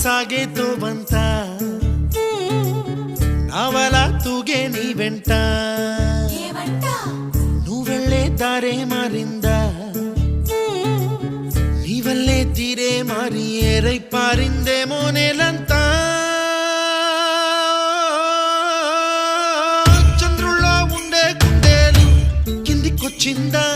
సాగేతో బంత నావల తూగే నీ వెంట నువ్వెళ్ళే దారే మారిందా నీ వల్లే తీరే మారి ఏరై పారిందేమో నేలంతా చంద్రుల్లో ఉండే గుండెలు కిందికొచ్చిందా